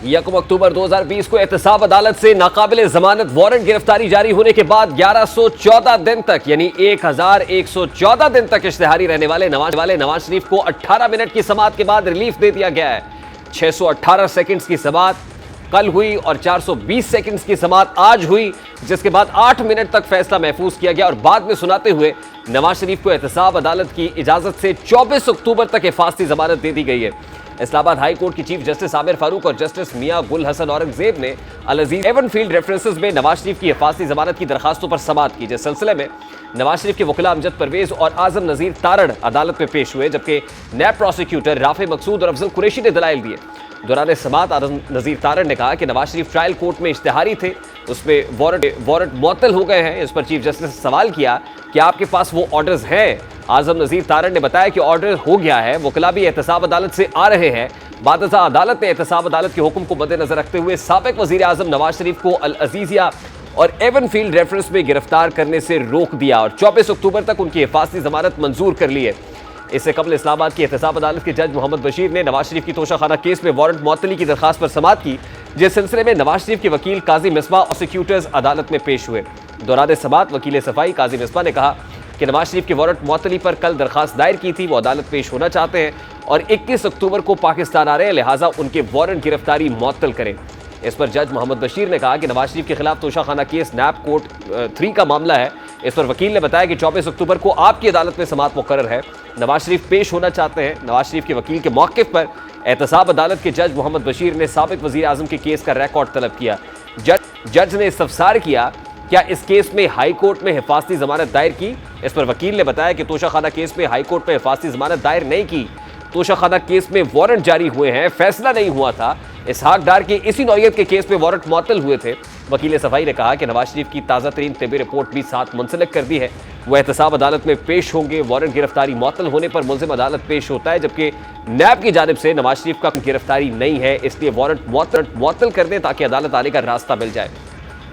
1 अक्टूबर 2020 को एहतसाब अदालत से नाकाबिले जमानत वारंट गिरफ्तारी जारी होने के बाद 1114 दिन तक यानी 1114 दिन तक इश्तिहारी रहने वाले नवाज शरीफ को 18 मिनट की समाअत के बाद रिलीफ दे दिया गया है। 618 सेकंड्स की समाअत कल हुई और 420 सेकंड्स की समाअत आज हुई, जिसके बाद 8 मिनट तक फैसला महफूज किया गया और बाद में सुनाते हुए नवाज शरीफ को एहतसाब अदालत की इजाजत से 24 अक्टूबर तक हिफाजती जमानत दे दी गई है। इस्लामाबाद हाई कोर्ट की चीफ जस्टिस आमिर फारूक और जस्टिस मियां गुल हसन औरंगजेब ने अल अजीज एवनफील्ड रेफरेंसेस में नवाज शरीफ की हिफाजती जमानत की दरखास्तों पर समाअत की। जिस सिलसिले में नवाज शरीफ के वकील अमजद परवेज और आजम नजीर तारड़ अदालत में पेश हुए, जबकि नैब प्रोसिक्यूटर राफे मकसूद और अफजल कुरैशी ने दलाइल दिए। दौरान समाअत आजम नजीर तारड़ ने कहा कि नवाज शरीफ ट्रायल कोर्ट में इश्तिहारी थे, उसमें वारंट मुअत्तल हो गए हैं। इस पर चीफ जस्टिस ने सवाल किया कि आपके पास वो ऑर्डर्स हैं। आजम नजीर तारड़ ने बताया कि ऑर्डर हो गया है, वकला भी एहतसाब अदालत से आ रहे हैं। बादशाह अदालत ने एहतसाब अदालत के हुक्म को मद्देनजर रखते हुए साबिक वजीर आजम नवाज शरीफ को अल अजीजिया और एवनफील्ड रेफरेंस में गिरफ्तार करने से रोक दिया और 24 अक्टूबर तक उनकी हिफाजती जमानत मंजूर कर ली है। इससे कबल इस्लामाबाद की एहतसाब अदालत के जज मोहम्मद बशीर ने नवाज शरीफ की तोशाखाना केस में वारंट मुअत्तली की दरखास्त पर समाअत की, जिस सिलसिले में नवाज शरीफ के वकील काजी मिसबा प्रोसिक्यूटर्स अदालत में पेश हुए। दौरान समाअत वकील सफाई काजी मिसबा ने कहा कि नवाज शरीफ की वारंट मुअत्तली पर कल दरखास्त दायर की थी, वो अदालत पेश होना चाहते हैं और 21 अक्टूबर को पाकिस्तान आ रहे हैं, लिहाजा उनके वारंट गिरफ्तारी मुअत्तल करें। इस पर जज मोहम्मद बशीर ने कहा कि नवाज शरीफ के खिलाफ तोशाखाना केस नैब कोर्ट 3 का मामला है। इस पर वकील ने बताया कि 24 अक्टूबर को आपकी अदालत में समाअत मुकर्रर है, नवाज शरीफ पेश होना चाहते हैं। नवाज शरीफ के वकील के मौक़िफ़ पर एहतसाब अदालत के जज मोहम्मद बशीर ने साबिक वज़ीर आज़म के केस का रिकॉर्ड तलब किया। जज ने इस्तफसार किया क्या इस केस में हाई कोर्ट में हिफाजती जमानत दायर की। इस पर वकील ने बताया कि तोशाखाना केस में हाई कोर्ट में हिफाजती जमानत दायर नहीं की, तोशाखाना केस में वारंट जारी हुए हैं, फैसला नहीं हुआ था। इसहाक डार के इसी नौयत के केस में वारंट मुअत्तल हुए थे। वकील सफाई ने कहा कि नवाज शरीफ की ताज़ा तरीन तिब्बी रिपोर्ट भी साथ मुंसलिक कर दी है, वह एहतसाब अदालत में पेश होंगे। वारंट गिरफ्तारी मुअत्तल होने पर मुल्ज़िम अदालत पेश होता है, जबकि नैब की जानिब से नवाज शरीफ का गिरफ्तारी नहीं है, इसलिए वारंट मुअत्तल कर दें ताकि अदालत आने का रास्ता मिल जाए।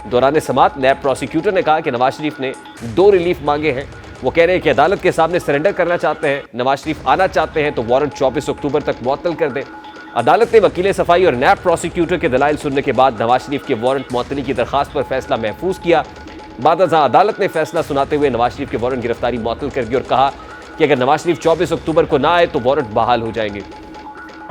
दौरान समाअत नैब प्रोसिक्यूटर ने कहा कि नवाज शरीफ ने 2 रिलीफ मांगे हैं। वो कह रहे हैं कि अदालत के सामने सरेंडर करना चाहते हैं, नवाज शरीफ आना चाहते हैं तो वारंट 24 अक्टूबर तक मुअत्तल कर दें। अदालत ने वकील सफाई और नैब प्रोसिक्यूटर के दलाइल सुनने के बाद नवाज शरीफ के वारंट मुअत्तली की दरखास्त पर फैसला महफूज किया। बादशाह अदालत ने फैसला सुनाते हुए नवाज शरीफ के वारंट गिरफ्तारी मुअत्तल कर दी और कहा कि अगर नवाज शरीफ 24 अक्टूबर को ना आए तो वारंट बहाल हो जाएंगे।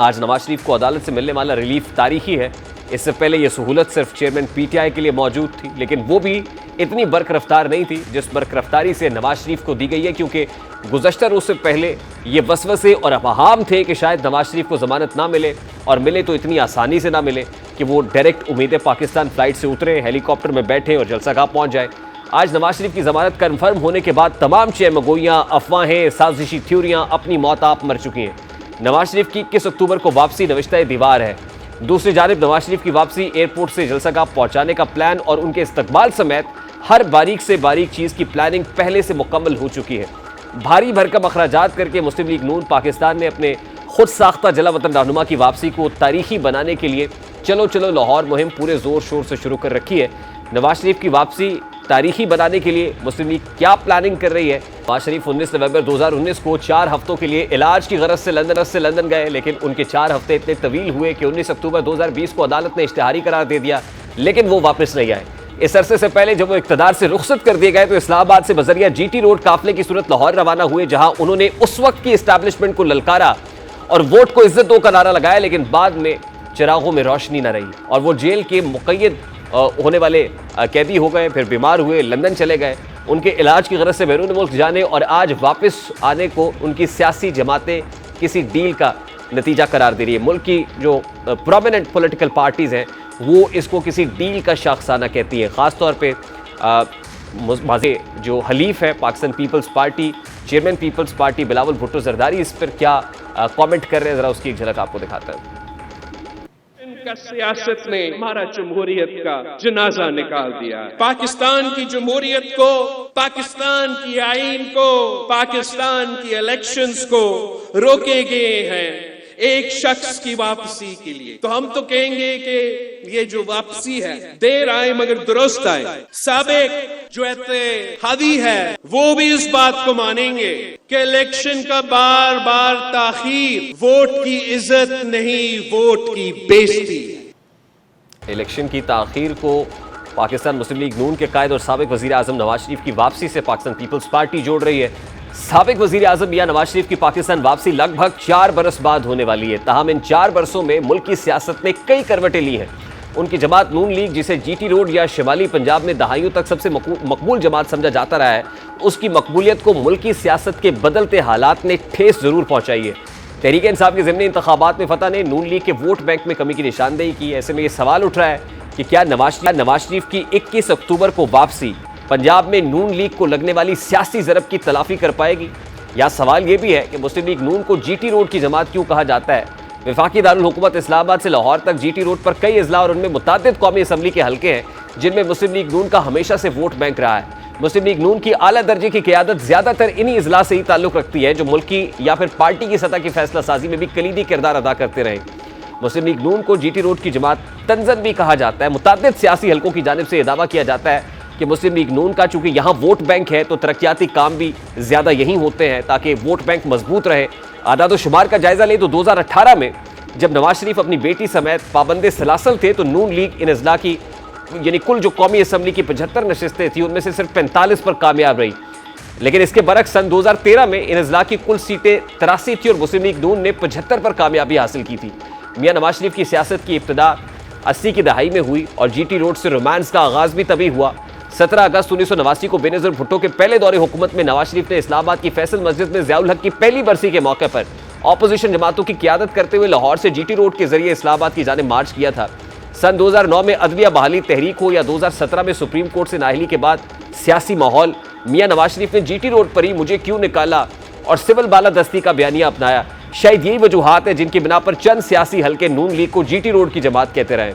आज नवाज शरीफ को अदालत से मिलने वाला रिलीफ तारीखी है। इससे पहले यह सहूलत सिर्फ चेयरमैन पीटीआई के लिए मौजूद थी, लेकिन वो भी इतनी बर्क रफ्तार नहीं थी जिस बर्क रफ्तारी से नवाज शरीफ को दी गई है, क्योंकि गुज़श्ता रोज़ से पहले ये वसवसे और अफहाम थे कि शायद नवाज शरीफ को ज़मानत ना मिले और मिले तो इतनी आसानी से ना मिले कि वो डायरेक्ट उम्मीदें पाकिस्तान फ्लाइट से उतरे, हेलीकॉप्टर में बैठे और जलसागाह पहुँच जाए। आज नवाज शरीफ की ज़मानत कन्फर्म होने के बाद तमाम चेमगोइयाँ, अफवाहें, साजिशी थ्योरियाँ अपनी मौत आप मर चुकी हैं। नवाज शरीफ की 21 अक्टूबर को वापसी नविश्ता दीवार है। दूसरी जानिब नवाज शरीफ की वापसी एयरपोर्ट से जलसागाह पहुंचाने का प्लान और उनके इस्तकबाल समेत हर बारीक से बारीक चीज़ की प्लानिंग पहले से मुकम्मल हो चुकी है। भारी भरकम अखराजात करके मुस्लिम लीग नून पाकिस्तान ने अपने खुद साख्ता जला वतन रहनुमा की वापसी को तारीखी बनाने के लिए चलो चलो लाहौर मुहिम पूरे ज़ोर शोर से शुरू कर रखी है। नवाज शरीफ की वापसी तारीखी बनाने के लिए मुस्लिम लीग क्या प्लानिंग कर रही है। नवाज शरीफ 19 नवंबर 2019 को 4 हफ्तों के लिए इलाज की गरज से लंदन गए, लेकिन उनके 4 हफ्ते इतने तवील हुए कि 19 अक्टूबर 2020 को अदालत ने इश्तिहारी करार दे दिया, लेकिन वो वापस नहीं आए। इस अरसे से पहले जब वो इक़्तिदार से रुखसत कर दिए गए तो इस्लामाबाद से बजरिया जीटी रोड काफिले की सूरत लाहौर रवाना हुए, जहां उन्होंने उस वक्त की इस्टेब्लिशमेंट को ललकारा और वोट को इज्जत दो का नारा लगाया, लेकिन बाद में चिरागों में रोशनी न रही और वो जेल के मुक़य्यद होने वाले कैदी हो गए, फिर बीमार हुए, लंदन चले गए, उनके इलाज की गरज से बैरून मुल्क जाने और आज वापस आने को उनकी सियासी जमातें किसी डील का नतीजा करार दे रही है। मुल्क की जो प्रोमिनेंट पॉलिटिकल पार्टीज़ हैं वो इसको किसी डील का शाखसाना कहती है। ख़ास तौर पे माज़े जो हलीफ है Pakistan Peoples Party, chairman Peoples Party Bilawal Bhutto Zardari इस पर क्या कमेंट कर रहे हैं, ज़रा उसकी एक झलक आपको दिखाता है। का सियासत ने हमारा जमहूरियत का जनाजा निकाल दिया। पाकिस्तान की जमहूरियत को, पाकिस्तान की आईन को, पाकिस्तान की इलेक्शंस को रोके गए हैं एक शख्स की वापसी के लिए। तो हम तो कहेंगे कि ये जो वापसी है देर आए मगर दुरुस्त आए। साबिक जो हादी है वो भी इस बात को मानेंगे कि इलेक्शन का बार बार ताखीर वोट की इज्जत नहीं, वोट की बेइज्जती है। इलेक्शन की ताख़ीर को पाकिस्तान मुस्लिम लीग नून के कायद और साबिक वज़ीर आज़म नवाज शरीफ की वापसी से पाकिस्तान पीपल्स पार्टी जोड़ रही है। साबिक वज़ीर आज़म मियां नवाज शरीफ की पाकिस्तान वापसी लगभग 4 बरस बाद होने वाली है। ताहम इन 4 बरसों में मुल्क की सियासत ने कई करवटें ली हैं। उनकी जमात नून लीग, जिसे जीटी रोड या शिमाली पंजाब में दहाइयों तक सबसे मकबूल जमात समझा जाता रहा है, उसकी मकबूलियत को मुल्क की सियासत के बदलते हालात ने ठेस जरूर पहुंचाई है। तहरीक इंसाफ के ज़िमनी इंतखाबात में फतह ने नून लीग के वोट बैंक में कमी की निशानदेही की। ऐसे में ये सवाल उठ रहा है कि क्या नवाज शरीफ की 21 अक्टूबर को वापसी पंजाब में नून लीग को लगने वाली सियासी ज़रब की तलाफी कर पाएगी? या सवाल ये भी है कि मुस्लिम लीग नून को जीटी रोड की जमात क्यों कहा जाता है? वफाकी दारुल हुकूमत इस्लामाबाद से लाहौर तक जीटी रोड पर कई अजला और उनमें मुतादिद कौमी असम्बली के हल्के हैं जिनमें मुस्लिम लीग नून का हमेशा से वोट बैंक रहा है। मुस्लिम लीग नून की आला दर्जे की क़यादत ज़्यादातर इन्हीं अजला से ही ताल्लुक़ रखती है जो मुल्क की या फिर पार्टी की सतह की फैसला साजी में भी कलीदी किरदार अदा करते रहे। मुस्लिम लीग नून को जीटी रोड की जमात तंजन भी कहा जाता है। मुतादिद सियासी हल्कों की जानिब से यह दावा किया जाता है कि मुस्लिम लीग नून का चूंकि यहाँ वोट बैंक है तो तरक्याती काम भी ज़्यादा यहीं होते हैं ताकि वोट बैंक मजबूत रहे। आदाद शुमार का जायज़ा ले तो 2018 में जब नवाज शरीफ अपनी बेटी समेत पाबंदे सलासल थे तो नून लीग इन अजला की यानी कुल जो कौमी असम्बली की 75 नशिस्तें थी उनमें से सिर्फ 45 पर कामयाब रही। लेकिन इसके बरक्स सन 2013 में इन अजला की कुल सीटें 83 थी और मुस्लिम लीग नून ने 75 पर कामयाबी हासिल की थी। मियां नवाज शरीफ की सियासत की इब्तिदा 80 की दहाई में हुई और जीटी रोड से रोमांस का आगाज भी तभी हुआ। 17 अगस्त 1989 को बेनज़ीर भुट्टो के पहले दौरे हुकूमत में नवाज शरीफ ने इस्लामाबाद की फैसल मस्जिद में ज़ियाउल हक की पहली बरसी के मौके पर ऑपोजिशन जमातों की क़यादत करते हुए लाहौर से जीटी रोड के जरिए इस्लामाबाद की जानिब मार्च किया था। सन 2009 में अदलिया बहाली तहरीक हो या 2017 में सुप्रीम कोर्ट से नाअहली के बाद सियासी माहौल, मियां नवाज शरीफ ने जीटी रोड पर ही मुझे क्यों निकाला और सिविल बालादस्ती का बयानिया अपनाया। शायद यही वजूहात है जिनकी बिना पर चंद सियासी हल्के नून लीग को जीटी रोड की जमात कहते रहे।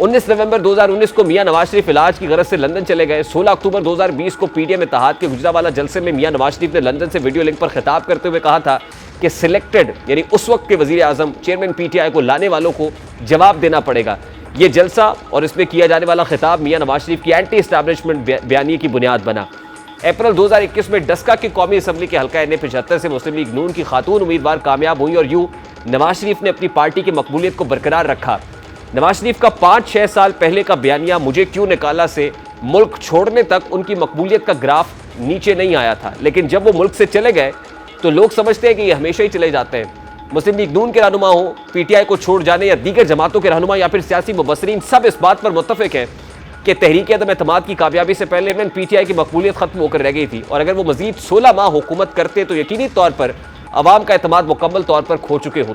19 नवंबर 2019 को मियां नवाज शरीफ इलाज की गरज से लंदन चले गए। 16 अक्टूबर 2020 को पीडीएम इत्तेहाद के गुजरावाला जलसे में मियां नवाज शरीफ ने लंदन से वीडियो लिंक पर खिताब करते हुए कहा था कि सिलेक्टेड यानी उस वक्त के वजीर आजम चेयरमैन पीटीआई को लाने वालों को जवाब देना पड़ेगा। ये जलसा और इसमें किया जाने वाला खिताब मियां नवाज शरीफ की एंटी एस्टैब्लिशमेंट बयानी की बुनियाद बना। अप्रैल 2021 में डस्का की कौमी असम्बली के हल्का NA-75 से मुस्लिम लीग नून की खातून उम्मीदवार कामयाब हुई और यूं नवाज शरीफ ने अपनी पार्टी की मकबूलियत को बरकरार रखा। नवाज शरीफ का 5-6 साल पहले का बयानिया मुझे क्यों निकाला से मुल्क छोड़ने तक उनकी मकबूलियत का ग्राफ नीचे नहीं आया था, लेकिन जब वो मुल्क से चले गए तो लोग समझते हैं कि ये हमेशा ही चले जाते हैं। मुस्लिम लीग नून के रहनुमा हो, पीटीआई को छोड़ जाने या दीगर जमातों के रहनुमा या फिर सियासी मुबस्सरीन, सब इस बात पर मुत्तफिक हैं कि तहरीक अदम एतमाद की कामयाबी से पहले में पीटीआई की मकबूलियत खत्म होकर रह गई थी और अगर वो मजीद 16 माह हुकूमत करते तो यकीनी तौर पर अवाम का एतमाद मुकम्मल तौर पर खो चुके होते।